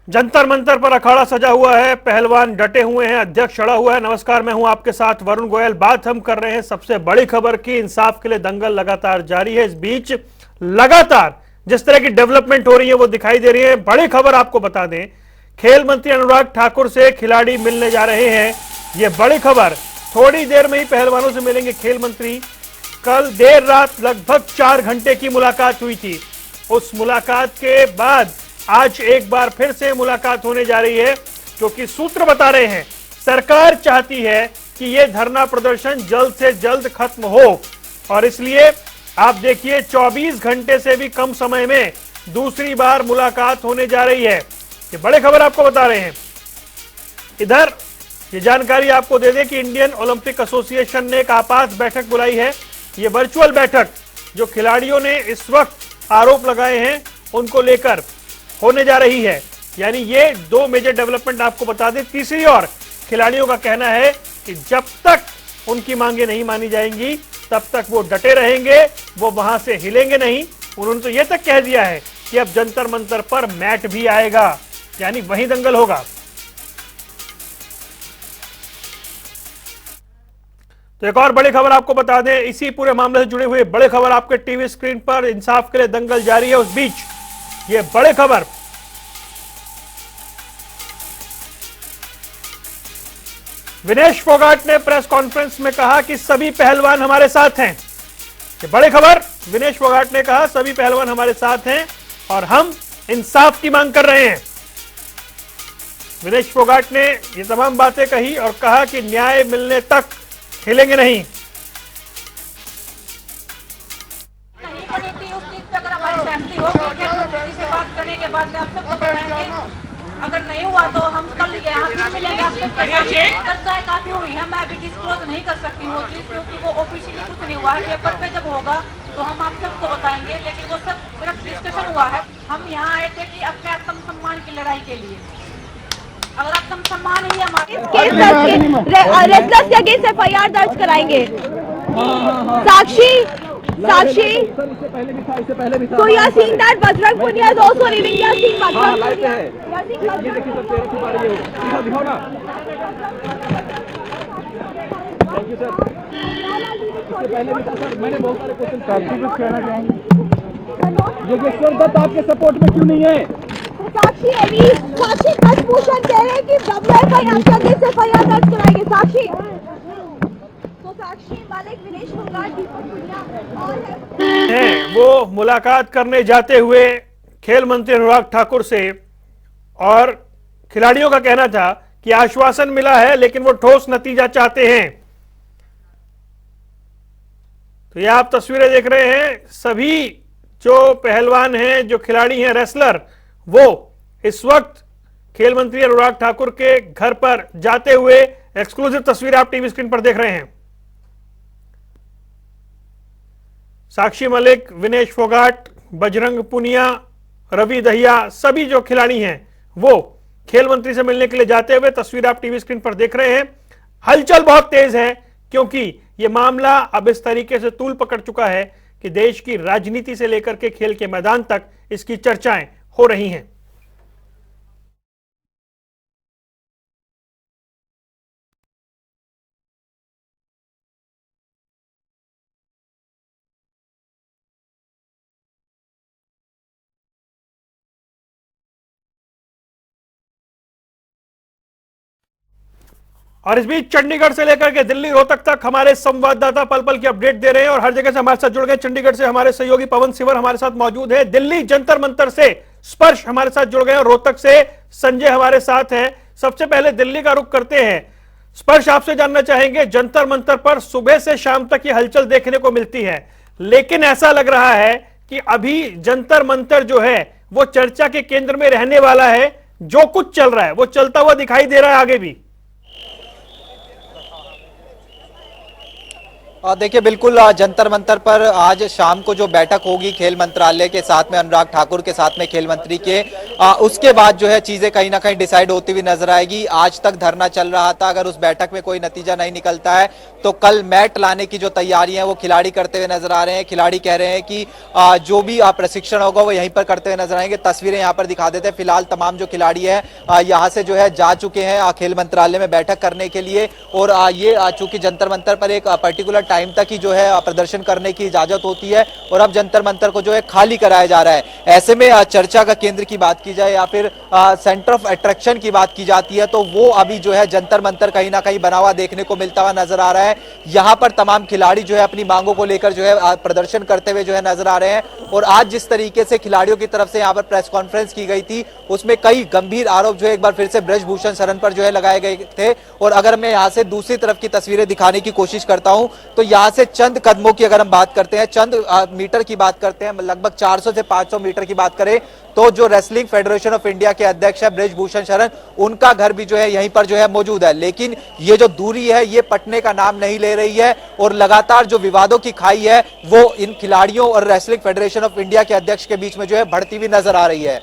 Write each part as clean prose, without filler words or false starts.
जंतर मंतर पर अखाड़ा सजा हुआ है, पहलवान डटे हुए हैं, अध्यक्ष अड़ा हुआ है। नमस्कार, मैं हूं आपके साथ वरुण गोयल। बात हम कर रहे हैं सबसे बड़ी खबर की। इंसाफ के लिए दंगल लगातार जारी है। इस बीच लगातार जिस तरह की डेवलपमेंट हो रही है वो दिखाई दे रही है। बड़ी खबर आपको बता दें, खेल मंत्री अनुराग ठाकुर से खिलाड़ी मिलने जा रहे हैं। ये बड़ी खबर, थोड़ी देर में ही पहलवानों से मिलेंगे खेल मंत्री। कल देर रात लगभग 4 घंटे की मुलाकात हुई थी। उस मुलाकात के बाद आज एक बार फिर से मुलाकात होने जा रही है, क्योंकि सूत्र बता रहे हैं सरकार चाहती है कि यह धरना प्रदर्शन जल्द से जल्द खत्म हो। और इसलिए आप देखिए 24 घंटे से भी कम समय में दूसरी बार मुलाकात होने जा रही है। ये बड़े खबर आपको बता रहे हैं। इधर ये जानकारी आपको दे दें कि इंडियन ओलंपिक एसोसिएशन ने एक आपात बैठक बुलाई है। ये वर्चुअल बैठक जो खिलाड़ियों ने इस वक्त आरोप लगाए हैं उनको लेकर होने जा रही है। यानी ये 2 मेजर डेवलपमेंट आपको बता दें। तीसरी ओर खिलाड़ियों का कहना है कि जब तक उनकी मांगे नहीं मानी जाएंगी तब तक वो डटे रहेंगे, वो वहां से हिलेंगे नहीं। उन्होंने तो यह तक कह दिया है कि अब जंतर मंतर पर मैट भी आएगा, यानी वहीं दंगल होगा। तो एक और बड़ी खबर आपको बता दें, इसी पूरे मामले से जुड़े हुए बड़े खबर आपके टीवी स्क्रीन पर। इंसाफ के लिए दंगल जारी है, उस बीच ये बड़े खबर, विनेश फोगाट ने प्रेस कॉन्फ्रेंस में कहा कि सभी पहलवान हमारे साथ हैं। ये बड़ी खबर, विनेश फोगाट ने कहा सभी पहलवान हमारे साथ हैं और हम इंसाफ की मांग कर रहे हैं। विनेश फोगाट ने ये तमाम बातें कही और कहा कि न्याय मिलने तक हिलेंगे नहीं। अगर नहीं हुआ तो हम कल यहाँ मिलेंगे। चर्चाएं काफी हुई है, मैं अभी डिस्क्लोज नहीं कर सकती हूँ क्योंकि वो ऑफिशियली कुछ नहीं हुआ है। पेपर पे जब होगा तो हम आप सबको बताएंगे, लेकिन वो सब सिर्फ डिस्कशन हुआ है। हम यहाँ आए थे कि अपने आत्म सम्मान की लड़ाई के लिए। अगर आत्म सम्मान ही हमारे रेसलर्स के अगेंस्ट एफआईआर दर्ज कराएंगे। साक्षी So you are seeing that Bajrang Punia is also leaving. You are seeing Bajrang Punia. ये देखिए सब चेहरा छुपा रही हो। दिखाओ ना। Thank you sir. इससे पहले भी था सर, मैंने बहुत सारे क्वेश्चन साक्षी कुछ कहना चाहेंगे। योगेश्वर दत्त आपके सपोर्ट में क्यों नहीं है? साक्षी कशभूषण कह रहे हैं कि WFI के अगेंस्ट एफआईआर दर्ज कराएंगे। साक्षी मालिक विनेश फोगाट, दीपक पुनिया और वो मुलाकात करने जाते हुए खेल मंत्री अनुराग ठाकुर से, और खिलाड़ियों का कहना था कि आश्वासन मिला है लेकिन वो ठोस नतीजा चाहते हैं। तो ये आप तस्वीरें देख रहे हैं, सभी जो पहलवान हैं, जो खिलाड़ी हैं, रेसलर, वो इस वक्त खेल मंत्री अनुराग ठाकुर के घर पर जाते हुए एक्सक्लूसिव तस्वीर आप टीवी स्क्रीन पर देख रहे हैं। साक्षी मलिक, विनेश फोगाट, बजरंग पुनिया, रवि दहिया, सभी जो खिलाड़ी हैं वो खेल मंत्री से मिलने के लिए जाते हुए तस्वीर आप टीवी स्क्रीन पर देख रहे हैं। हलचल बहुत तेज है क्योंकि यह मामला अब इस तरीके से तूल पकड़ चुका है कि देश की राजनीति से लेकर के खेल के मैदान तक इसकी चर्चाएं हो रही हैं। और इस बीच चंडीगढ़ से लेकर के दिल्ली रोहतक तक हमारे संवाददाता पल पल की अपडेट दे रहे हैं और हर जगह से हमारे साथ जुड़ गए। चंडीगढ़ से हमारे सहयोगी पवन सिवर हमारे साथ मौजूद है। दिल्ली जंतर मंतर से स्पर्श हमारे साथ जुड़ गए और रोहतक से संजय हमारे साथ हैं। सबसे पहले दिल्ली का रुख करते हैं। स्पर्श, आपसे जानना चाहेंगे, जंतर मंतर पर सुबह से शाम तक ये हलचल देखने को मिलती है, लेकिन ऐसा लग रहा है कि अभी जंतर मंतर जो है वो चर्चा के केंद्र में रहने वाला है। जो कुछ चल रहा है वो चलता हुआ दिखाई दे रहा है आगे भी। देखिए बिल्कुल जंतर मंतर पर आज शाम को जो बैठक होगी खेल मंत्रालय के साथ में, अनुराग ठाकुर के साथ में खेल मंत्री के, उसके बाद जो है चीजें कहीं ना कहीं डिसाइड होती हुई नजर आएगी। आज तक धरना चल रहा था, अगर उस बैठक में कोई नतीजा नहीं निकलता है तो कल मैट लाने की जो तैयारियां हैं वो खिलाड़ी करते हुए नजर आ रहे हैं। खिलाड़ी कह रहे हैं कि जो भी प्रशिक्षण होगा वो यहीं पर करते हुए नजर आएंगे। तस्वीरें यहाँ पर दिखा देते हैं। फिलहाल तमाम जो खिलाड़ी है यहाँ से जो है जा चुके हैं खेल मंत्रालय में बैठक करने के लिए, और ये चूंकि जंतर मंतर पर एक पर्टिकुलर टाइम तक ही जो है प्रदर्शन करने की इजाजत होती है, और अब जंतर मंतर को जो है खाली कराया जा रहा है। ऐसे में चर्चा का केंद्र की बात की जाए या फिर सेंटर ऑफ अट्रैक्शन की बात की जाती है तो वो अभी जो है जंतर मंतर कहीं ना कहीं बना हुआ देखने को मिलता हुआ नजर आ रहा है। यहाँ पर तमाम खिलाड़ी जो है अपनी मांगों को लेकर जो है प्रदर्शन करते हुए जो है नजर आ रहे हैं। और आज जिस तरीके से खिलाड़ियों की तरफ से यहाँ पर प्रेस कॉन्फ्रेंस की गई थी उसमें कई गंभीर आरोप जो है एक बार फिर से ब्रजभूषण शरण पर जो है लगाए गए थे। और अगर मैं यहाँ से दूसरी तरफ की तस्वीरें दिखाने की कोशिश करता हूं तो यहाँ से चंद कदमों की अगर हम बात करते हैं, चंद मीटर की बात करते हैं, लगभग 400 से 500 मीटर की बात करें तो जो रेसलिंग फेडरेशन ऑफ इंडिया के अध्यक्ष है ब्रजभूषण शरण, उनका घर भी जो है यहीं पर जो है मौजूद है। लेकिन ये जो दूरी है ये पटने का नाम नहीं ले रही है, और लगातार जो विवादों की खाई है वो इन खिलाड़ियों और रेसलिंग फेडरेशन ऑफ इंडिया के अध्यक्ष के बीच में जो है बढ़ती हुई नजर आ रही है।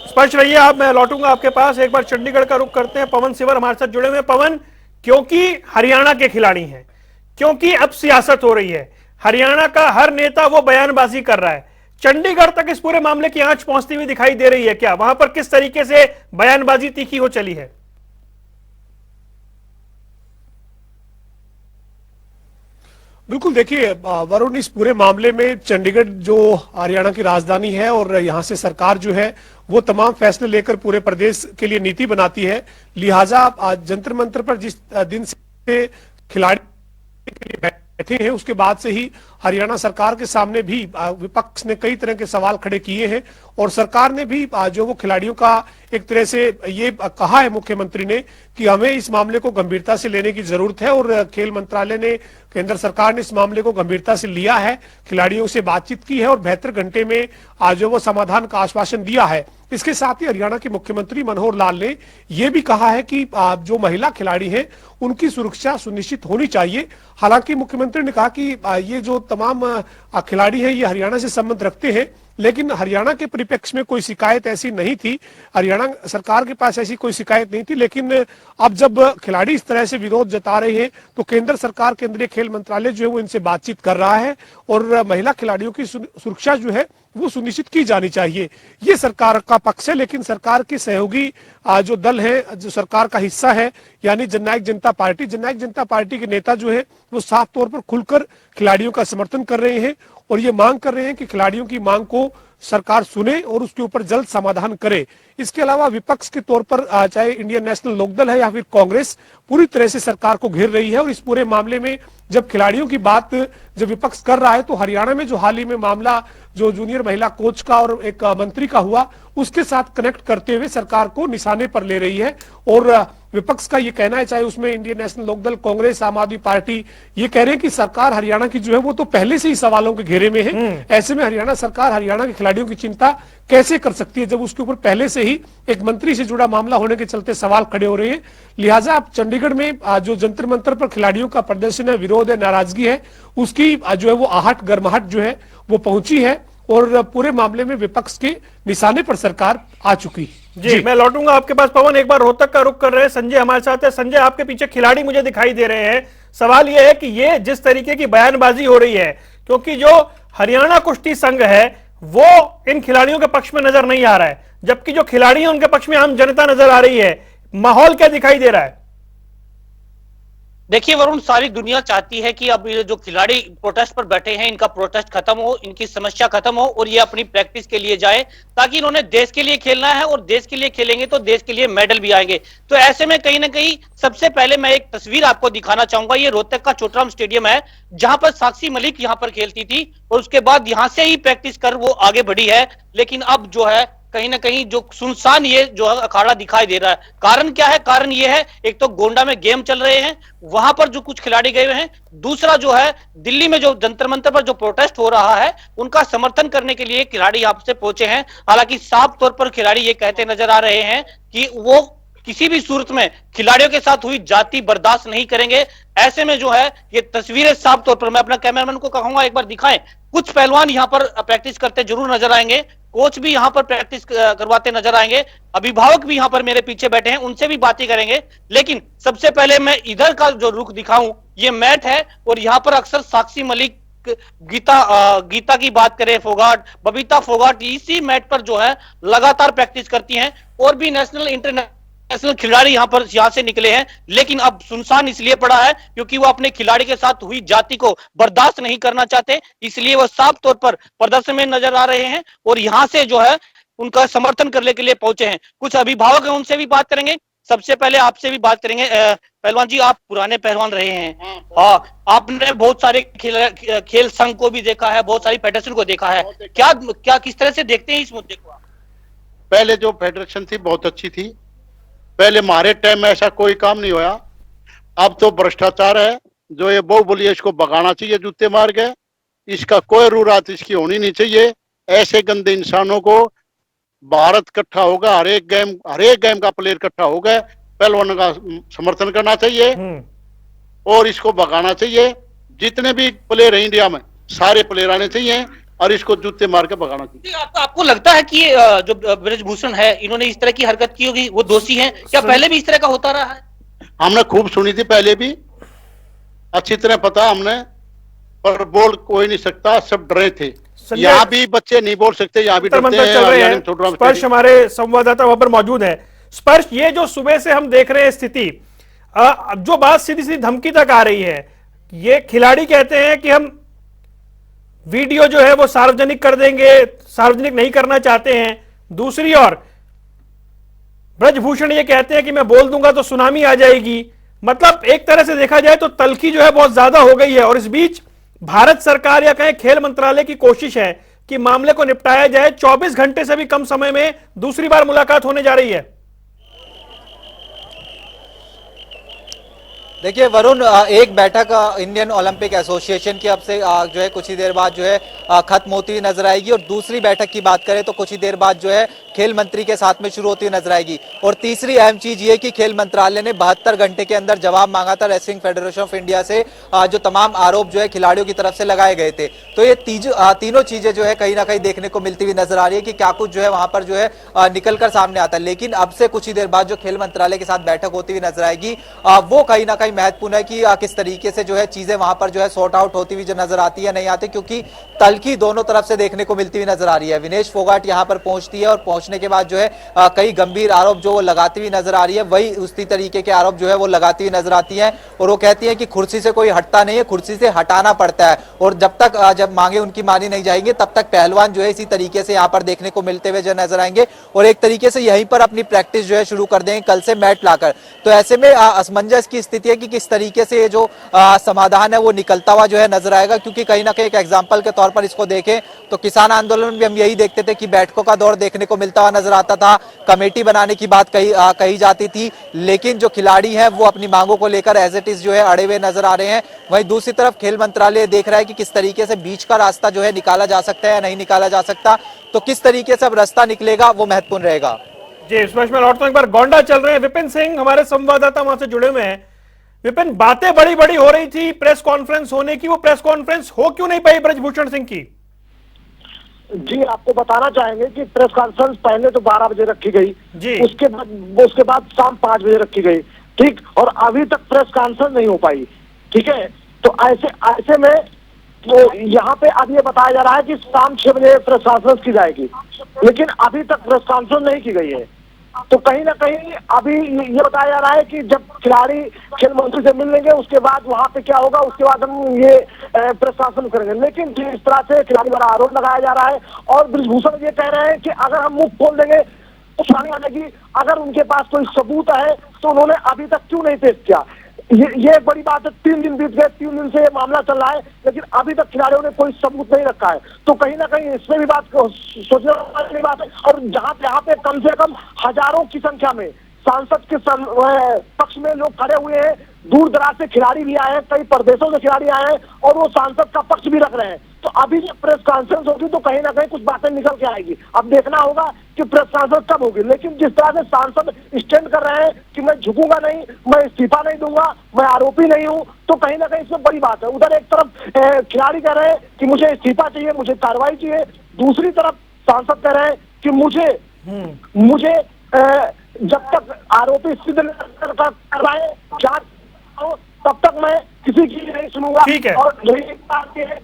स्पष्ट रहिए आप, मैं लौटूंगा आपके पास। एक बार चंडीगढ़ का रुख करते हैं। पवन सिवर हमारे साथ जुड़े हुए हैं। पवन, क्योंकि हरियाणा के खिलाड़ी हैं, क्योंकि अब सियासत हो रही है, हरियाणा का हर नेता वो बयानबाजी कर रहा है, चंडीगढ़ तक इस पूरे मामले की आंच पहुंचती हुई दिखाई दे रही है क्या? वहां पर किस तरीके से बयानबाजी तीखी हो चली है? बिल्कुल, देखिए वरुण, इस पूरे मामले में चंडीगढ़ जो हरियाणा की राजधानी है और यहाँ से सरकार जो है वो तमाम फैसले लेकर पूरे प्रदेश के लिए नीति बनाती है। लिहाजा जंतर मंतर पर जिस दिन से खिलाड़ी के लिए बैठे हैं उसके बाद से ही हरियाणा सरकार के सामने भी विपक्ष ने कई तरह के सवाल खड़े किए हैं, और सरकार ने भी जो वो खिलाड़ियों का एक तरह से ये कहा है मुख्यमंत्री ने कि हमें इस मामले को गंभीरता से लेने की जरूरत है, और खेल मंत्रालय ने, केंद्र सरकार ने इस मामले को गंभीरता से लिया है, खिलाड़ियों से बातचीत की है और 72 घंटे में जो वो समाधान का आश्वासन दिया है। इसके साथ ही हरियाणा के मुख्यमंत्री मनोहर लाल ने यह भी कहा है कि जो महिला खिलाड़ी हैं उनकी सुरक्षा सुनिश्चित होनी चाहिए। हालांकि मुख्यमंत्री ने कहा कि ये जो तमाम खिलाड़ी हैं ये हरियाणा से संबंध रखते हैं, लेकिन हरियाणा के परिप्रेक्ष्य में कोई शिकायत ऐसी नहीं थी, हरियाणा सरकार के पास ऐसी कोई शिकायत नहीं थी। लेकिन अब जब खिलाड़ी इस तरह से विरोध जता रहे हैं तो केंद्र सरकार, केंद्रीय खेल मंत्रालय जो है वो इनसे बातचीत कर रहा है, और महिला खिलाड़ियों की सुरक्षा जो है वो सुनिश्चित की जानी चाहिए। ये सरकार का पक्ष है। लेकिन सरकार के सहयोगी जो दल है, जो सरकार का हिस्सा है, यानी जननायक जनता पार्टी, जननायक जनता पार्टी के नेता जो है वो साफ तौर पर खुलकर खिलाड़ियों का समर्थन कर रहे हैं, और ये मांग कर रहे हैं कि खिलाड़ियों की मांग को सरकार सुने और उसके ऊपर जल्द समाधान करे। इसके अलावा विपक्ष के तौर पर चाहे इंडियन नेशनल लोकदल है या फिर कांग्रेस पूरी तरह से सरकार को घेर रही है। और इस पूरे मामले में जब खिलाड़ियों की बात जब विपक्ष कर रहा है तो हरियाणा में जो हाल ही में मामला जो जूनियर महिला कोच का और एक मंत्री का हुआ उसके साथ कनेक्ट करते हुए सरकार को निशाने पर ले रही है। और विपक्ष का ये कहना है, चाहे उसमें इंडियन नेशनल लोकदल, कांग्रेस, आम आदमी पार्टी, ये कह रहे हैं कि सरकार हरियाणा की जो है वो तो पहले से ही सवालों के घेरे में है। ऐसे में हरियाणा सरकार हरियाणा के खिलाड़ियों की चिंता कैसे कर सकती है जब उसके ऊपर पहले से ही एक मंत्री से जुड़ा मामला होने के चलते सवाल खड़े हो रहे हैं। लिहाजा अब चंडीगढ़ में जो जंतर मंतर पर खिलाड़ियों का प्रदर्शन है, विरोध है, नाराजगी है, उसकी जो है वो आहट, गर्माहट जो है वो पहुंची है, और पूरे मामले में विपक्ष के निशाने पर सरकार आ चुकी है। जी, मैं लौटूंगा आपके पास। पवन, एक बार रोहतक का रुख कर रहे हैं। संजय हमारे साथ है। संजय, आपके पीछे खिलाड़ी मुझे दिखाई दे रहे हैं। सवाल यह है कि ये जिस तरीके की बयानबाजी हो रही है, क्योंकि जो हरियाणा कुश्ती संघ है वो इन खिलाड़ियों के पक्ष में नजर नहीं आ रहा है, जबकि जो खिलाड़ी हैं उनके पक्ष में आम जनता नजर आ रही है। माहौल क्या दिखाई दे रहा है? देखिए वरुण, सारी दुनिया चाहती है कि अब ये जो खिलाड़ी प्रोटेस्ट पर बैठे हैं इनका प्रोटेस्ट खत्म हो, इनकी समस्या खत्म हो और ये अपनी प्रैक्टिस के लिए जाए, ताकि इन्होंने देश के लिए खेलना है और देश के लिए खेलेंगे तो देश के लिए मेडल भी आएंगे। तो ऐसे में कहीं ना कहीं सबसे पहले मैं एक तस्वीर आपको दिखाना चाहूंगा। ये रोहतक का छोटराम स्टेडियम है जहां पर साक्षी मलिक यहां पर खेलती थी और उसके बाद यहां से ही प्रैक्टिस कर वो आगे बढ़ी है। लेकिन अब जो है कहीं ना कहीं जो सुनसान ये जो अखाड़ा दिखाई दे रहा है। कारण क्या है? कारण ये है, एक तो गोंडा में गेम चल रहे हैं, वहां पर जो कुछ खिलाड़ी गए हुए हैं, दूसरा जो है दिल्ली में जो जंतर मंतर पर जो प्रोटेस्ट हो रहा है उनका समर्थन करने के लिए खिलाड़ी यहां से पहुंचे हैं। हालांकि साफ तौर पर खिलाड़ी ये कहते नजर आ रहे हैं कि वो किसी भी सूरत में खिलाड़ियों के साथ हुई जाति बर्दाश्त नहीं करेंगे। ऐसे में जो है ये तस्वीरें साफ तौर पर, मैं अपना कैमरामैन को कहूंगा एक बार दिखाएं, कुछ पहलवान यहां पर प्रैक्टिस करते जरूर नजर आएंगे, कोच भी यहां पर प्रैक्टिस करवाते नजर आएंगे, अभिभावक भी यहां पर मेरे पीछे बैठे हैं, उनसे भी बातें करेंगे। लेकिन सबसे पहले मैं इधर का जो रुख दिखाऊं, ये मैट है और यहां पर अक्सर साक्षी मलिक, गीता की बात करें, फोगाट, बबीता फोगाट इसी मैट पर जो है लगातार प्रैक्टिस करती हैं। और भी नेशनल इंटरनेशनल खिलाड़ी यहां से निकले हैं, लेकिन अब सुनसान इसलिए पड़ा है क्योंकि वो अपने खिलाड़ी के साथ हुई जाति को बर्दाश्त नहीं करना चाहते, इसलिए वो साफ तौर पर प्रदर्शन में नजर आ रहे हैं और यहां से जो है उनका समर्थन करने के लिए पहुंचे हैं। कुछ अभिभावक हैं, उनसे भी बात करेंगे। सबसे पहले आपसे भी बात करेंगे। पहलवान जी, आप पुराने पहलवान रहे हैं, आपने बहुत सारे खेल संघ को भी देखा है, बहुत सारी फेडरेशन को देखा है, क्या किस तरह से देखते हैं इस मुद्दे को? पहले जो फेडरेशन थी बहुत अच्छी थी, पहले हमारे टाइम में ऐसा कोई काम नहीं होया। अब तो भ्रष्टाचार है, जो ये बहुबली है इसको भगाना चाहिए जूते मार के, इसका कोई रूरात इसकी होनी नहीं चाहिए। ऐसे गंदे इंसानों को भारत इकट्ठा होगा, हर एक गेम का प्लेयर इकट्ठा होगा, पहलवानों का समर्थन करना चाहिए और इसको भगाना चाहिए। जितने भी प्लेयर हैं इंडिया में सारे प्लेयर आने चाहिए और इसको जूते मार के भगाना चाहिए। आपको लगता है कि जो ब्रजभूषण है, इन्होंने इस तरह की हरकत की होगी, वो दोषी हैं? क्या पहले भी इस तरह का होता रहा है? हमने खूब सुनी थी पहले भी, अच्छी तरह पता हमने, पर बोल कोई नहीं सकता, सब डरे थे। यहाँ भी बच्चे नहीं बोल सकते, यहाँ भी डरते हैं। स्पर्श हमारे संवाददाता वहां पर मौजूद है। स्पर्श, ये जो सुबह से हम देख रहे हैं स्थिति, जो बात सीधी सीधी धमकी तक आ रही है, ये खिलाड़ी कहते हैं कि हम वीडियो जो है वो सार्वजनिक कर देंगे, सार्वजनिक नहीं करना चाहते हैं। दूसरी ओर ब्रजभूषण ये कहते हैं कि मैं बोल दूंगा तो सुनामी आ जाएगी। मतलब एक तरह से देखा जाए तो तल्खी जो है बहुत ज्यादा हो गई है और इस बीच भारत सरकार या कहें खेल मंत्रालय की कोशिश है कि मामले को निपटाया जाए। 24 घंटे से भी कम समय में दूसरी बार मुलाकात होने जा रही है। देखिए वरुण, एक बैठक इंडियन ओलंपिक एसोसिएशन की अब से जो है कुछ ही देर बाद जो है खत्म होती हुई नजर आएगी और दूसरी बैठक की बात करें तो कुछ ही देर बाद जो है खेल मंत्री के साथ में शुरू होती हुई नजर आएगी। और तीसरी अहम चीज ये कि खेल मंत्रालय ने 72 घंटे के अंदर जवाब मांगा था रेसलिंग फेडरेशन ऑफ इंडिया से, जो तमाम आरोप जो है खिलाड़ियों की तरफ से लगाए गए थे। तो ये तीनों चीजें जो है कहीं ना कहीं देखने को मिलती हुई नजर आ रही है कि क्या कुछ जो है वहां पर जो है निकल कर सामने आता है। लेकिन अब से कुछ ही देर बाद जो खेल मंत्रालय के साथ बैठक होती हुई नजर आएगी, वो कहीं ना कहीं महत्वपूर्ण है कि किस तरीके से जो है चीजें वहां पर जो है सॉर्ट आउट होती हुई जो नजर आती है नहीं आती, क्योंकि तल्खी दोनों तरफ से देखने को मिलती हुई नजर आ रही है। विनेश फोगाट यहां पर पहुंचती है और पहुंचने के बाद जो है कई गंभीर आरोप जो वो लगाती हुई नजर आ रही है, वही उसी तरीके के आरोप जो है वो लगाती हुई नजर आती है। और वो कहती है कि कुर्सी से कोई हटता नहीं है, कुर्सी से हटाना पड़ता है और जब मांगे उनकी मानी नहीं जाएंगी तब तक पहलवान जो है इसी तरीके से यहां पर देखने को मिलते हुए जो नजर आएंगे और एक तरीके से यहीं पर अपनी प्रैक्टिस जो है शुरू कर देंगे कल से मैट लाकर। तो ऐसे में असमंजस की स्थिति है कि किस तरीके से ये जो समाधान है वो निकलता हुआ जो है नजर आएगा, क्योंकि कहीं ना कहीं एक एग्जाम्पल के तौर पर इसको देखें तो किसान आंदोलन में हम यही देखते थे कि बैठकों का दौर देखने को मिलता हुआ नजर आता था, कमेटी बनाने की बात कही जाती थी, लेकिन जो खिलाड़ी हैं वो अपनी मांगों को लेकर एज इट इज जो है अड़े हुए नजर आ रहे हैं। वहीं दूसरी तरफ खेल मंत्रालय देख रहा है कि किस तरीके से बीच का रास्ता जो है निकाला जा सकता है या नहीं निकाला जा सकता, तो किस तरीके से अब रास्ता निकलेगा वो महत्वपूर्ण रहेगा। जी, स्पर्श में लौटता हूं, एक बार गोंडा चल रहे हैं। विपिन सिंह हमारे संवाददाता वहां से जुड़े हुए हैं। विपिन, बातें बड़ी बड़ी हो रही थी प्रेस कॉन्फ्रेंस होने की, वो प्रेस कॉन्फ्रेंस हो क्यों नहीं पाई ब्रजभूषण सिंह की? जी, आपको बताना चाहेंगे कि प्रेस कॉन्फ्रेंस पहले तो 12 बजे रखी गई जी, उसके बाद शाम 5 बजे रखी गई, ठीक, और अभी तक प्रेस कॉन्फ्रेंस नहीं हो पाई, ठीक है। तो ऐसे में तो यहाँ पे अब ये बताया जा रहा है कि शाम 6 बजे प्रेस कॉन्फ्रेंस की जाएगी, लेकिन अभी तक प्रेस कॉन्फ्रेंस नहीं की गई है। तो कहीं ना कहीं अभी ये बताया जा रहा है कि जब खिलाड़ी खेल मंत्री से मिल लेंगे उसके बाद वहां पे क्या होगा, उसके बाद हम ये प्रेस कॉन्फ्रेंस करेंगे। लेकिन जिस तरह से खिलाड़ी वाला आरोप लगाया जा रहा है और ब्रजभूषण ये कह रहे हैं कि अगर हम मुंह खोल देंगे तो सुनामी आ जाएगी, अगर उनके पास कोई सबूत है तो उन्होंने अभी तक क्यों नहीं पेश किया। ये बड़ी बात है। 3 दिन बीत गए, 3 दिन से ये मामला चल रहा है, लेकिन अभी तक खिलाड़ियों ने कोई सबूत नहीं रखा है। तो कहीं ना कहीं इसमें भी बात सोचने वाली बात है। और यहाँ पे कम से कम हजारों की संख्या में सांसद के पक्ष में लोग खड़े हुए हैं, दूर दराज से खिलाड़ी भी आए हैं, कई प्रदेशों से खिलाड़ी आए हैं और वो सांसद का पक्ष भी रख रहे हैं। तो अभी जब प्रेस कॉन्फ्रेंस होगी तो कहीं ना कहीं कुछ बातें निकल के आएगी। अब देखना होगा कि प्रेस कॉन्फ्रेंस कब होगी। लेकिन जिस तरह से सांसद स्टैंड कर रहे हैं कि मैं झुकूंगा नहीं, मैं इस्तीफा नहीं दूंगा, मैं आरोपी नहीं हूं, तो कहीं ना कहीं इसमें बड़ी बात है। उधर एक तरफ खिलाड़ी कह रहे हैं कि मुझे इस्तीफा चाहिए, मुझे कार्रवाई चाहिए, दूसरी तरफ सांसद कह रहे हैं कि मुझे जब तक आरोपी सिद्ध करवाए, जांच हो, तब तक मैं किसी की नहीं सुनूंगा। ठीक है। और यही बात है।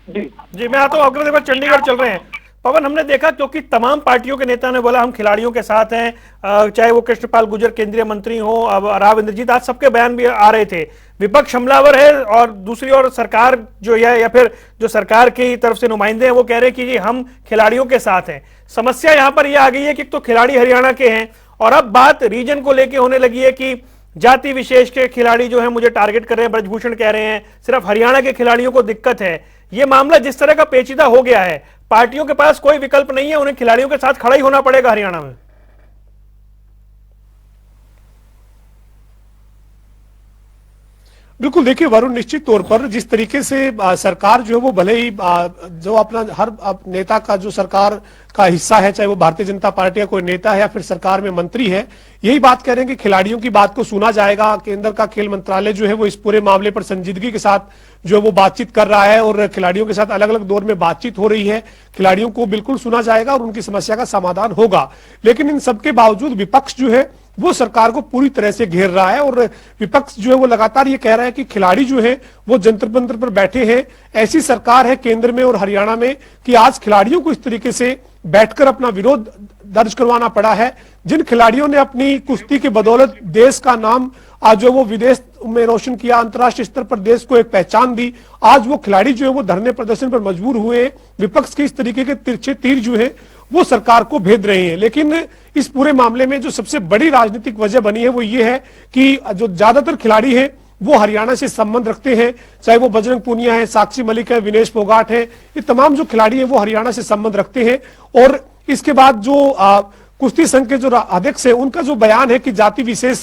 जी मैं आता हूं, अग्रदेव पर चंडीगढ़ चल रहे हैं। पवन, हमने देखा क्योंकि तमाम पार्टियों के नेता ने बोला हम खिलाड़ियों के साथ हैं, चाहे वो कृष्णपाल गुर्जर केंद्रीय मंत्री हो, अब राव इंद्रजीत, आज सबके बयान भी आ रहे थे। विपक्ष हमलावर है और दूसरी ओर सरकार जो है या फिर जो सरकार की तरफ से नुमाइंदे हैं वो कह रहे हैं कि जी हम खिलाड़ियों के साथ हैं। समस्या यहां पर यह आ गई है कि तो खिलाड़ी हरियाणा के हैं और अब बात रीजन को लेकर होने लगी है कि जाति विशेष के खिलाड़ी जो है मुझे टारगेट कर रहे हैं। ब्रजभूषण कह रहे हैं सिर्फ हरियाणा के खिलाड़ियों को दिक्कत है। यह मामला जिस तरह का पेचीदा हो गया है, पार्टियों के पास कोई विकल्प नहीं है, उन्हें खिलाड़ियों के साथ खड़ा ही होना पड़ेगा हरियाणा में। बिल्कुल, देखिए वरुण, निश्चित तौर पर जिस तरीके से सरकार जो है वो भले ही जो अपना हर नेता का जो सरकार का हिस्सा है, चाहे वो भारतीय जनता पार्टी का कोई नेता है या फिर सरकार में मंत्री है, यही बात कह रहे हैं कि खिलाड़ियों की बात को सुना जाएगा। केंद्र का खेल मंत्रालय जो है वो इस पूरे मामले पर संजीदगी के साथ जो है वो बातचीत कर रहा है और खिलाड़ियों के साथ अलग अलग दौर में बातचीत हो रही है। खिलाड़ियों को बिल्कुल सुना जाएगा और उनकी समस्या का समाधान होगा। लेकिन इन सबके बावजूद विपक्ष जो है वो सरकार को पूरी तरह से घेर रहा है और विपक्ष जो है वो लगातार ये कह रहा है कि खिलाड़ी जो है वो जंतर मंतर पर बैठे हैं। ऐसी सरकार है केंद्र में और हरियाणा में कि आज खिलाड़ियों को इस तरीके से बैठकर अपना विरोध दर्ज करवाना पड़ा है। जिन खिलाड़ियों ने अपनी कुश्ती की बदौलत देश का नाम आज जो वो विदेश में रोशन किया, अंतर्राष्ट्रीय स्तर पर देश को एक पहचान दी, आज वो खिलाड़ी जो है वो धरने प्रदर्शन पर मजबूर हुए। विपक्ष के इस तरीके के तिरछे तीर जो है वो सरकार को भेद रहे हैं। लेकिन इस पूरे मामले में जो सबसे बड़ी राजनीतिक वजह बनी है वो ये है कि जो ज्यादातर खिलाड़ी हैं वो हरियाणा से संबंध रखते हैं, चाहे वो बजरंग पूनिया है, साक्षी मलिक है, विनेश फोगाट है, ये तमाम जो खिलाड़ी हैं वो हरियाणा से संबंध रखते हैं। और इसके बाद जो कुश्ती संघ के जो अध्यक्ष है उनका जो बयान है कि जाति विशेष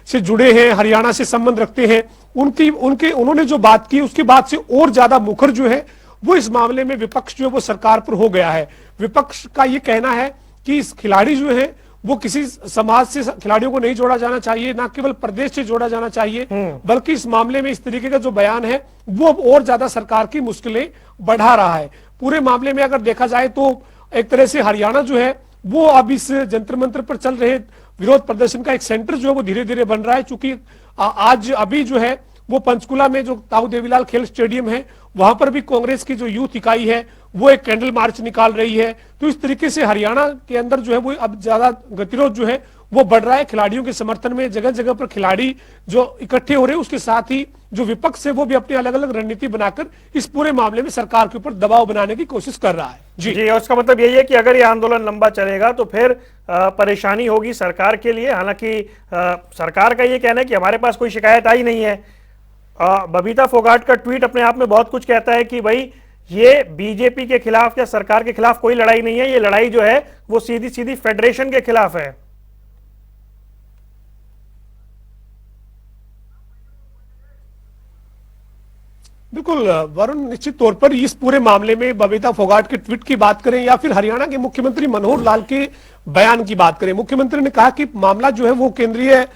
से जुड़े हैं, हरियाणा से संबंध रखते हैं, उन्होंने जो बात की उसके बाद से और ज्यादा मुखर जो है वो इस मामले में विपक्ष जो है वो सरकार पर हो गया है। विपक्ष का ये कहना है कि इस खिलाड़ी जो है वो किसी समाज से खिलाड़ियों को नहीं जोड़ा जाना चाहिए, ना केवल प्रदेश से जोड़ा जाना चाहिए, बल्कि इस मामले में इस तरीके का जो बयान है वो और ज्यादा सरकार की मुश्किलें बढ़ा रहा है। पूरे मामले में अगर देखा जाए तो एक तरह से हरियाणा जो है वो अब इस जंतर मंतर पर चल रहे विरोध प्रदर्शन का एक सेंटर जो है वो धीरे धीरे बन रहा है। चूंकि आज अभी जो है वो पंचकुला में जो ताऊ देवीलाल खेल स्टेडियम है वहां पर भी कांग्रेस की जो यूथ इकाई है वो एक कैंडल मार्च निकाल रही है। तो इस तरीके से हरियाणा के अंदर जो है वो अब ज्यादा गतिरोध जो है वो बढ़ रहा है। खिलाड़ियों के समर्थन में जगह जगह पर खिलाड़ी जो इकट्ठे हो रहे हैं, उसके साथ ही जो विपक्ष है वो भी अपनी अलग अलग रणनीति बनाकर इस पूरे मामले में सरकार के ऊपर दबाव बनाने की कोशिश कर रहा है। जी, और उसका मतलब यही है कि अगर ये आंदोलन लंबा चलेगा तो फिर परेशानी होगी सरकार के लिए। हालांकि सरकार का ये कहना है कि हमारे पास कोई शिकायत आई नहीं है। बबीता फोगाट का ट्वीट अपने आप में बहुत कुछ कहता है कि भाई ये बीजेपी के खिलाफ या सरकार के खिलाफ कोई लड़ाई नहीं है, ये लड़ाई जो है वो सीधी सीधी फेडरेशन के खिलाफ है। बिल्कुल वरुण, निश्चित तौर पर इस पूरे मामले में बबीता फोगाट के ट्वीट की बात करें या फिर हरियाणा के मुख्यमंत्री मनोहर लाल के बयान की बात करें, मुख्यमंत्री ने कहा कि मामला जो है वो केंद्रीय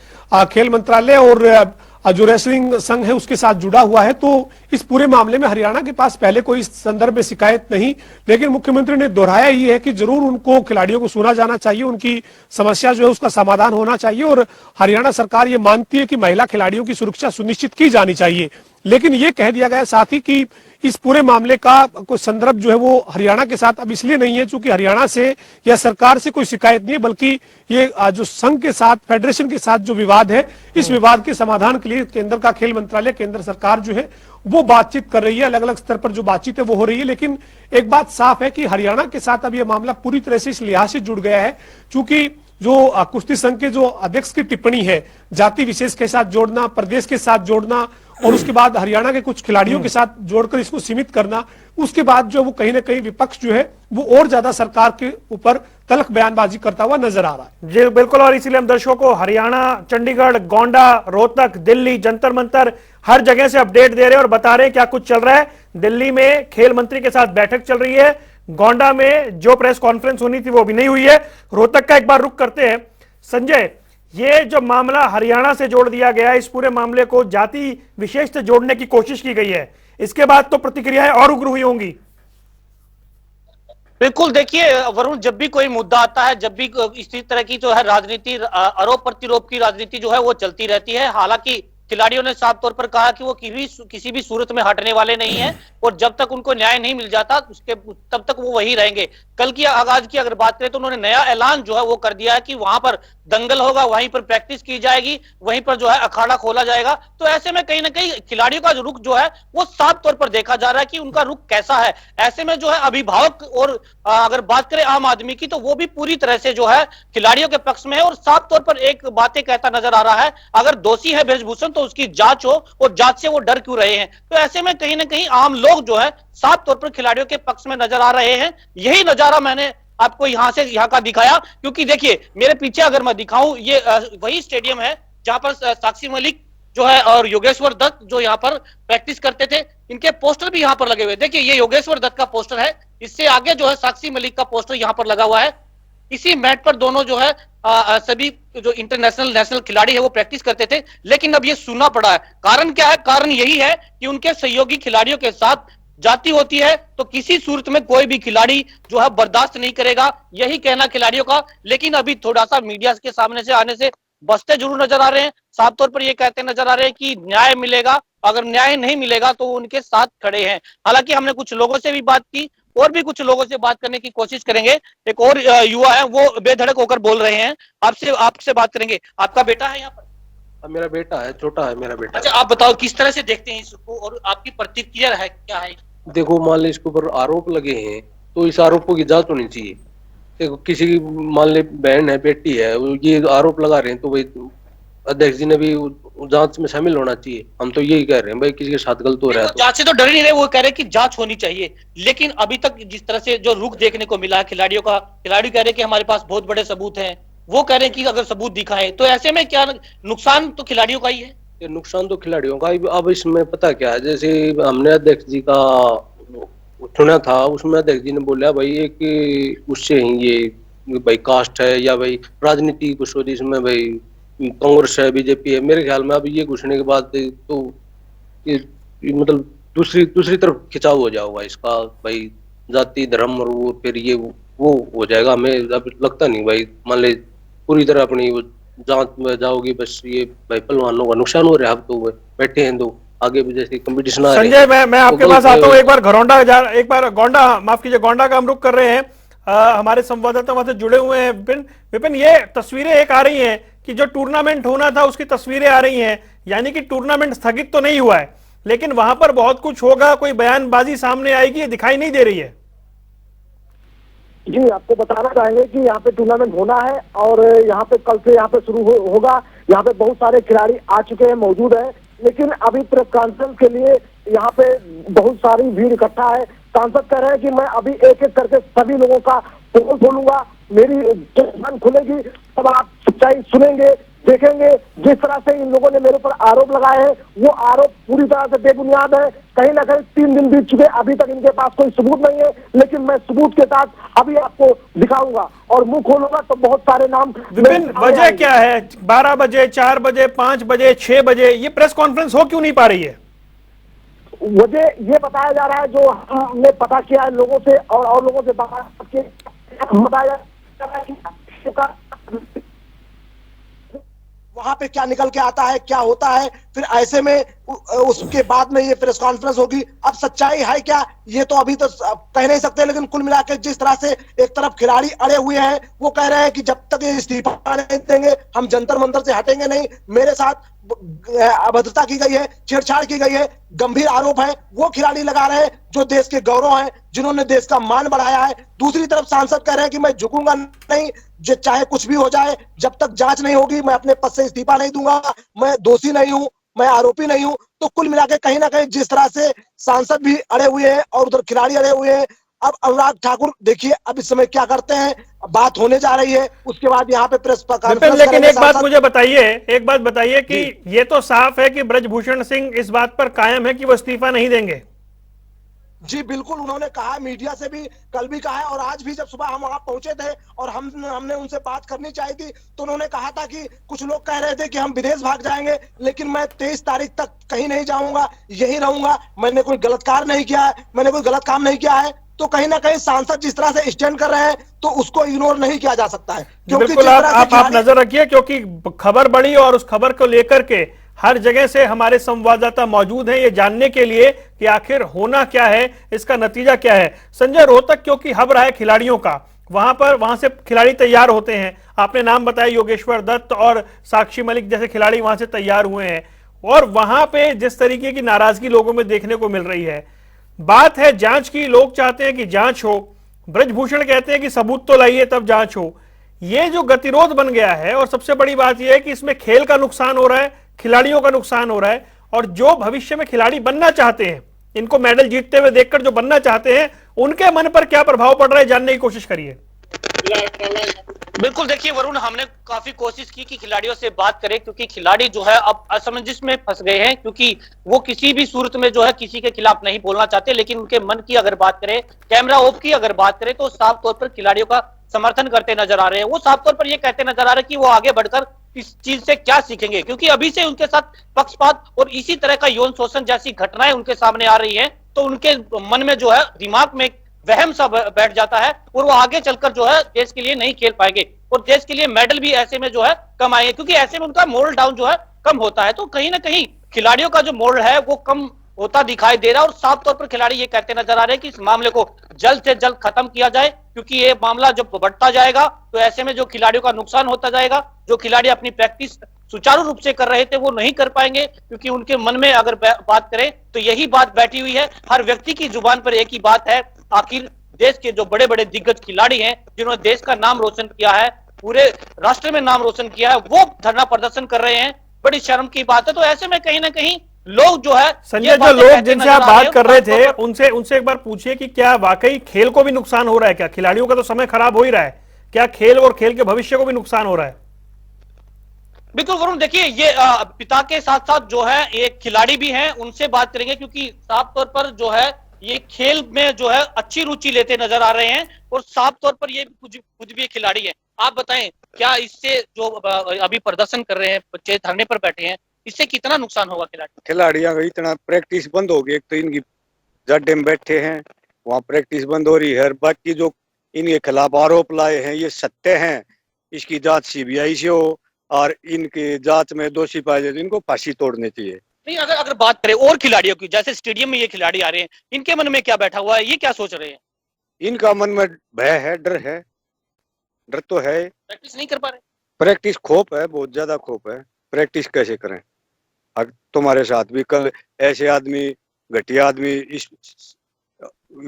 खेल मंत्रालय और जो रेसलिंग संघ है उसके साथ जुड़ा हुआ है। तो इस पूरे मामले में हरियाणा के पास पहले कोई इस संदर्भ में शिकायत नहीं, लेकिन मुख्यमंत्री ने दोहराया ही है कि जरूर उनको खिलाड़ियों को सुना जाना चाहिए, उनकी समस्या जो है उसका समाधान होना चाहिए और हरियाणा सरकार ये मानती है कि महिला खिलाड़ियों की सुरक्षा सुनिश्चित की जानी चाहिए। लेकिन ये कह दिया गया साथ ही कि इस पूरे मामले का कोई संदर्भ जो है वो हरियाणा के साथ अब इसलिए नहीं है चूंकि हरियाणा से या सरकार से कोई शिकायत नहीं है, बल्कि ये जो संघ के साथ, फेडरेशन के साथ जो विवाद है, इस विवाद के समाधान के लिए केंद्र का खेल मंत्रालय, केंद्र सरकार जो है वो बातचीत कर रही है। अलग अलग स्तर पर जो बातचीत है वो हो रही है। लेकिन एक बात साफ है कि हरियाणा के साथ अब यह मामला पूरी तरह से इस लिहाज से जुड़ गया है चूंकि जो कुश्ती संघ के जो अध्यक्ष की टिप्पणी है, जाति विशेष के साथ जोड़ना, प्रदेश के साथ जोड़ना और उसके बाद हरियाणा के कुछ खिलाड़ियों के साथ जोड़कर इसको सीमित करना, उसके बाद जो वो कहीं ना कहीं विपक्ष जो है वो और ज्यादा सरकार के ऊपर तल्ख बयानबाजी करता हुआ नजर आ रहा है। जी बिल्कुल, और इसीलिए हम दर्शकों को हरियाणा, चंडीगढ़, गोंडा, रोहतक, दिल्ली, जंतर मंतर हर जगह से अपडेट दे रहे हैं और बता रहे हैं क्या कुछ चल रहा है। दिल्ली में खेल मंत्री के साथ बैठक चल रही है, गोंडा में जो प्रेस कॉन्फ्रेंस होनी थी वो भी नहीं हुई है। रोहतक का एक बार रुख करते हैं। संजय, ये जो मामला हरियाणा से जोड़ दिया गया, इस पूरे मामले को जाति विशेष से जोड़ने की कोशिश की गई है, इसके बाद तो प्रतिक्रियाएं और उग्र हुई होंगी। बिल्कुल, देखिए वरुण, जब भी कोई मुद्दा आता है, जब भी इसी तरह की जो है राजनीति, आरोप प्रत्यारोप की राजनीति जो है वो चलती रहती है। हालांकि खिलाड़ियों ने साफ तौर पर कहा कि वो किसी भी सूरत में हटने वाले नहीं है और जब तक उनको न्याय नहीं मिल जाता उसके तब तक वो वही रहेंगे। कल की आगाज की अगर बात करें तो उन्होंने नया ऐलान जो है वो कर दिया है कि वहां पर दंगल होगा, वहीं पर प्रैक्टिस की जाएगी, वहीं पर जो है अखाड़ा खोला जाएगा। तो ऐसे में कहीं ना कहीं खिलाड़ियों का रुख जो है वो साफ तौर पर देखा जा रहा है कि उनका रुख कैसा है। ऐसे में जो है अभिभावक और अगर बात करें आम आदमी की तो वो भी पूरी तरह से जो है खिलाड़ियों के पक्ष में है और साफ तौर पर एक बातें कहता नजर आ रहा है, अगर दोषी है ब्रजभूषण तो उसकी जांच हो और जांच से वो डर क्यों रहे हैं। तो ऐसे में कहीं ना कहीं आम लोग जो है साफ तौर पर खिलाड़ियों के पक्ष में नजर आ रहे हैं। यही नजारा मैंने आपको यहां का दिखाया, क्योंकि देखिए मेरे पीछे अगर मैं दिखाऊं, ये वही स्टेडियम है जहां पर साक्षी मलिक जो है और योगेश्वर दत्त जो यहाँ पर प्रैक्टिस करते थे, इनके पोस्टर भी यहाँ पर लगे हुए। देखिए ये योगेश्वर दत्त का पोस्टर है, इससे आगे जो है साक्षी मलिक का पोस्टर यहाँ पर लगा हुआ है। इसी मैट पर दोनों जो है सभी जो इंटरनेशनल नेशनल खिलाड़ी है वो प्रैक्टिस करते थे, लेकिन अब ये सुनना पड़ा है। कारण क्या है? कारण यही है कि उनके सहयोगी खिलाड़ियों के साथ जाती होती है तो किसी सूरत में कोई भी खिलाड़ी जो है बर्दाश्त नहीं करेगा, यही कहना खिलाड़ियों का। लेकिन अभी थोड़ा सा मीडिया के सामने से आने से बचते जरूर नजर आ रहे हैं, साफ तौर पर ये कहते नजर आ रहे हैं कि न्याय मिलेगा, अगर न्याय नहीं मिलेगा तो उनके साथ खड़े हैं। हालांकि हमने कुछ लोगों से भी बात की और भी कुछ लोगों से बात करने की कोशिश करेंगे। एक और युवा है, वो बेधड़क होकर बोल रहे हैं, आपसे बात करेंगे। आपका बेटा है यहाँ पर? मेरा बेटा है, छोटा है मेरा बेटा। अच्छा, आप बताओ किस तरह से देखते हैं इसको और आपकी प्रतिक्रिया है क्या है? देखो, मान ली इसके ऊपर आरोप लगे हैं तो इस आरोपों की जांच होनी चाहिए। देखो, किसी की मान ली बहन है, बेटी है, ये आरोप लगा रहे हैं तो भाई अध्यक्ष जी ने भी जांच में शामिल होना चाहिए। हम तो यही कह रहे हैं भाई, किसी के साथ गलत हो रहा है तो जांच से तो डर ही नहीं रहे, वो कह रहे हैं कि जांच होनी चाहिए। लेकिन अभी तक जिस तरह से जो रुख देखने को मिला है खिलाड़ियों का, खिलाड़ी कह रहे हैं कि हमारे पास बहुत बड़े सबूत हैं, वो कह रहे हैं कि अगर सबूत दिखाएं तो ऐसे में क्या नुकसान तो खिलाड़ियों का ही है। ये नुकसान तो खिलाड़ियों का। अब इसमें पता क्या है, जैसे हमने अध्यक्ष जी का चुना था, उसमें अध्यक्ष जी ने बोला भाई एक उससे ही ये भाई कास्ट है या भाई राजनीति कुछ हो, इसमें भाई कांग्रेस है, बीजेपी है। मेरे ख्याल में अब ये घुसने के बाद तो ये मतलब दूसरी तरफ खिंचाव हो जाएगा इसका, भाई जाति धर्म और वो फिर ये वो हो जाएगा। हमें अब लगता नहीं भाई, मान ले पूरी तरह अपनी जांच में जाओगी, बस ये भाई पहलवानों का नुकसान हो रहा है। अब तो बैठे हैं तो आगे भी जैसे कंपटीशन आ रही है। संजय, मैं आपके पास आता हूँ। एक बार गोंडा, माफ कीजिए, गोंडा का हम रुख कर रहे हैं। हमारे संवाददाता वहां से जुड़े हुए हैं। विपिन, ये तस्वीरें एक आ रही हैं कि जो टूर्नामेंट होना था उसकी तस्वीरें आ रही हैं, यानी कि टूर्नामेंट स्थगित तो नहीं हुआ है, लेकिन वहां पर बहुत कुछ होगा, कोई बयानबाजी सामने आएगी, ये दिखाई नहीं दे रही है। जी, आपको बताना चाहेंगे कि यहाँ पे टूर्नामेंट होना है और यहाँ पे कल से यहाँ पे शुरू होगा। यहाँ पे बहुत सारे खिलाड़ी आ चुके हैं, मौजूद है, लेकिन अभी प्रेस कॉन्फ्रेंस के लिए यहाँ पे बहुत सारी भीड़ इकट्ठा है। सांसद कह रहे हैं कि मैं अभी एक एक करके सभी लोगों का पोल खोलूंगा, मेरी जबान खुलेगी तब आप सच्चाई सुनेंगे, देखेंगे। जिस तरह से इन लोगों ने मेरे ऊपर आरोप लगाए हैं वो आरोप पूरी तरह से बेबुनियाद है। कहीं ना कहीं 3 दिन बीत चुके, अभी तक इनके पास कोई सबूत नहीं है, लेकिन मैं सबूत के साथ अभी आपको दिखाऊंगा और मुंह खोलूंगा तो बहुत सारे नाम। विपिन, वजह क्या है? 12 बजे, 4 बजे, 5 बजे, 6 बजे ये प्रेस कॉन्फ्रेंस हो क्यों नहीं पा रही है? वजह ये बताया जा रहा है, जो हमने पता किया है लोगों से और लोगों से बात करके बताया जा रहा है कि वहां पे क्या निकल के आता है, क्या होता है, फिर ऐसे में उसके बाद में ये प्रेस कॉन्फ्रेंस होगी। अब सच्चाई है क्या, ये तो अभी तो कह नहीं सकते, लेकिन कुल मिलाकर जिस तरह से एक तरफ खिलाड़ी अड़े हुए हैं, वो कह रहे हैं कि जब तक ये इस्तीफा नहीं देंगे हम जंतर मंतर से हटेंगे नहीं। मेरे साथ अभद्रता की गई है, छेड़छाड़ की गई है, गंभीर आरोप है वो खिलाड़ी लगा रहे हैं जो देश के गौरव हैं, जिन्होंने देश का मान बढ़ाया है। दूसरी तरफ सांसद कह रहे हैं कि मैं झुकूंगा नहीं, चाहे कुछ भी हो जाए, जब तक जांच नहीं होगी मैं अपने पद से इस्तीफा नहीं दूंगा, मैं दोषी नहीं हूं, मैं आरोपी नहीं हूं। तो कुल मिलाकर कहीं ना कहीं जिस तरह से सांसद भी अड़े हुए हैं और उधर खिलाड़ी अड़े हुए हैं। अब अनुराग ठाकुर देखिए अब इस समय क्या करते हैं, बात होने जा रही है, उसके बाद यहाँ पे प्रेस कॉन्फ्रेंस। लेकिन एक बात मुझे बताइए, कि ये तो साफ है कि ब्रजभूषण सिंह इस बात पर कायम है कि वो इस्तीफा नहीं देंगे। जी बिल्कुल, उन्होंने कहा है, मीडिया से भी कल भी कहा है, और आज भी जब सुबह हम वहां पहुंचे थे और हमने उनसे बात करनी चाहिए थी, तो उन्होंने कहा था कि कुछ लोग कह रहे थे कि हम विदेश भाग जाएंगे, लेकिन मैं 23 तारीख तक कहीं नहीं जाऊंगा, यही रहूंगा, मैंने कोई गलत कार्य नहीं किया है, मैंने कोई गलत काम नहीं किया है। तो कहीं ना कहीं सांसद जिस तरह से स्टैंड कर रहे हैं तो उसको इग्नोर नहीं किया जा सकता है, क्योंकि बिल्कुल जिस तरह से आप नजर रखिए, क्योंकि खबर बढ़ी और उस खबर को लेकर के हर जगह से हमारे संवाददाता मौजूद हैं ये जानने के लिए कि आखिर होना क्या है, इसका नतीजा क्या है। संजय, रोहतक क्योंकि हब रहा है खिलाड़ियों का, वहां से खिलाड़ी तैयार होते हैं, आपने नाम बताया योगेश्वर दत्त और साक्षी मलिक जैसे खिलाड़ी वहां से तैयार हुए हैं, और वहां पे जिस तरीके की नाराजगी लोगों में देखने को मिल रही है, बात है जांच की, लोग चाहते हैं कि जांच हो, ब्रजभूषण कहते हैं कि सबूत तो लाइए तब जांच हो। ये जो गतिरोध बन गया है, और सबसे बड़ी बात यह है कि इसमें खेल का नुकसान हो रहा है, खिलाड़ियों का नुकसान हो रहा है, और जो भविष्य में खिलाड़ी बनना चाहते हैं, इनको मेडल जीतते हुए देखकर जो बनना चाहते हैं, उनके मन पर क्या प्रभाव पड़ रहा है, जानने की कोशिश करिए। बिल्कुल, देखिए वरुण, हमने काफी कोशिश की कि खिलाड़ियों से बात करें, क्योंकि खिलाड़ी जो है अब असमंजस में फंस गए हैं, क्योंकि वो किसी भी सूरत में जो है किसी के खिलाफ नहीं बोलना चाहते, लेकिन उनके मन की अगर बात करें, कैमरा ऑफ की अगर बात करें, तो साफ तौर पर खिलाड़ियों का समर्थन करते नजर आ रहे हैं। वो साफ तौर पर ये कहते नजर आ रहे हैं कि वो आगे बढ़कर इस चीज से क्या सीखेंगे, क्योंकि अभी से उनके साथ पक्षपात और इसी तरह का यौन शोषण जैसी घटनाएं उनके सामने आ रही हैं, तो उनके मन में जो है, दिमाग में वहम सा बैठ जाता है, और वो आगे चलकर जो है देश के लिए नहीं खेल पाएंगे, और देश के लिए मेडल भी ऐसे में जो है कम आएंगे, क्योंकि ऐसे में उनका मोरल डाउन जो है कम होता है। तो कहीं ना कहीं खिलाड़ियों का जो मोरल है वो कम होता दिखाई दे रहा है, और साफ तौर पर खिलाड़ी ये कहते नजर आ रहे हैं कि इस मामले को जल्द से जल्द खत्म किया जाए, क्योंकि ये मामला जब बढ़ता जाएगा तो ऐसे में जो खिलाड़ियों का नुकसान होता जाएगा, जो खिलाड़ी अपनी प्रैक्टिस सुचारू रूप से कर रहे थे वो नहीं कर पाएंगे, क्योंकि उनके मन में अगर बात करें तो यही बात बैठी हुई है। हर व्यक्ति की जुबान पर एक ही बात है, आखिर देश के जो बड़े बड़े दिग्गज खिलाड़ी हैं, जिन्होंने देश का नाम रोशन किया है, पूरे राष्ट्र में नाम रोशन किया है, वो धरना प्रदर्शन कर रहे हैं, बड़ी शर्म की बात है। तो ऐसे में कहीं ना कहीं लोग जो है, संजय, जो लोग जिनसे आप बात कर रहे थे उनसे एक बार पूछिए कि क्या वाकई खेल को भी नुकसान हो रहा है, क्या खिलाड़ियों का तो समय खराब हो ही रहा है, क्या खेल और खेल के भविष्य को भी नुकसान हो रहा है? बिल्कुल वरुण, देखिए ये पिता के साथ साथ जो है एक खिलाड़ी भी हैं, उनसे बात करेंगे, क्योंकि साफ तौर पर जो है ये खेल में जो है अच्छी रुचि लेते नजर आ रहे हैं, और साफ तौर पर ये खुद भी खिलाड़ी है। आप बताएं, क्या इससे जो अभी प्रदर्शन कर रहे हैं बच्चे, धरने पर बैठे हैं, इससे कितना नुकसान होगा खिलाड़ियों का? इतना प्रैक्टिस बंद हो गई, एक तो इनकी जड्डे में बैठे हैं, वहाँ प्रैक्टिस बंद हो रही है, बाकी जो इनके खिलाफ आरोप लाए हैं ये सत्य हैं, इसकी जांच सीबीआई से हो, और इनके जांच में दोषी पाए जाए तो इनको फांसी तोड़नी चाहिए। नहीं, अगर बात करें और खिलाड़ियों की, जैसे स्टेडियम में ये खिलाड़ी आ रहे हैं, इनके मन में क्या बैठा हुआ है, ये क्या सोच रहे हैं? इनका मन में भय है, डर तो है, प्रैक्टिस नहीं कर पा रहे। प्रैक्टिस खोप है, बहुत ज्यादा खोप है, प्रैक्टिस कैसे करें? अब तुम्हारे साथ भी कल ऐसे आदमी, घटिया आदमी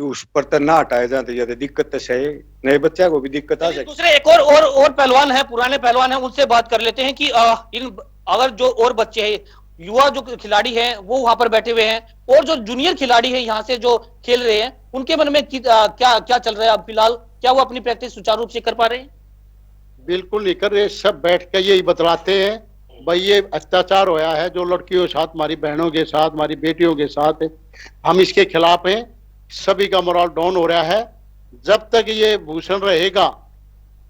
उस पर तो ना हटाए जाते जाते दिक्कत तो सही, नए बच्चे को भी दिक्कत आ सकती। दूसरे एक और पहलवान है, पुराने पहलवान है, उनसे बात कर लेते हैं कि अगर जो और बच्चे हैं, युवा जो खिलाड़ी हैं वो वहां पर बैठे हुए हैं, और जो जूनियर खिलाड़ी हैं यहाँ से जो खेल रहे हैं, उनके मन में क्या चल रहा है अब फिलहाल? क्या वो अपनी प्रैक्टिस सुचारू रूप से कर पा रहे हैं? बिल्कुल नहीं कर रहे, सब बैठ के यही बतलाते हैं भाई ये अत्याचार होया है जो लड़कियों के साथ, हमारी बहनों के साथ, हमारी बेटियों के साथ, हम इसके खिलाफ हैं, सभी का मोरल डाउन हो रहा है। जब तक ये भूषण रहेगा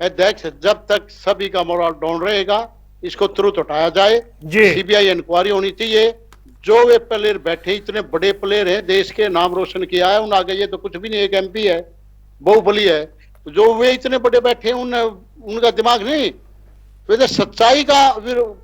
अध्यक्ष, जब तक सभी का मोरल डाउन रहेगा, इसको तुरंत उठाया जाए, सीबीआई इंक्वायरी होनी चाहिए। जो वे प्लेयर बैठे, इतने बड़े प्लेयर हैं, देश के नाम रोशन किया है, उन आगे ये तो कुछ भी नहीं, एक एमपी है, बाहुबली है, जो वे इतने बड़े बैठे उनका दिमाग नहीं, वे सच्चाई का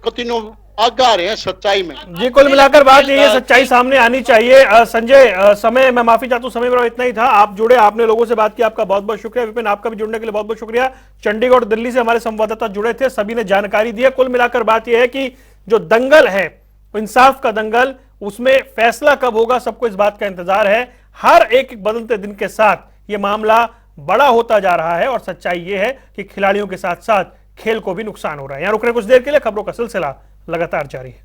कतिनो आगा रहे हैं सच्चाई में। जी, कुल मिलाकर बात ये सच्चाई सामने आनी चाहिए। संजय, समय, मैं माफी चाहता हूं, समय मेरा इतना ही था। आप जुड़े, आपने लोगों से बात की, आपका बहुत बहुत शुक्रिया। विपिन, आपका भी जुड़ने के लिए बहुत बहुत शुक्रिया। चंडीगढ़, दिल्ली से हमारे संवाददाता जुड़े थे, सभी ने जानकारी दी है। कुल मिलाकर बात यह है कि जो दंगल है, इंसाफ का दंगल, उसमें फैसला कब होगा, सबको इस बात का इंतजार है। हर एक बदलते दिन के साथ ये मामला बड़ा होता जा रहा है, और सच्चाई ये है कि खिलाड़ियों के साथ साथ खेल को भी नुकसान हो रहा है। यहां रुक रहे कुछ देर के लिए, खबरों का सिलसिला लगातार जारी है।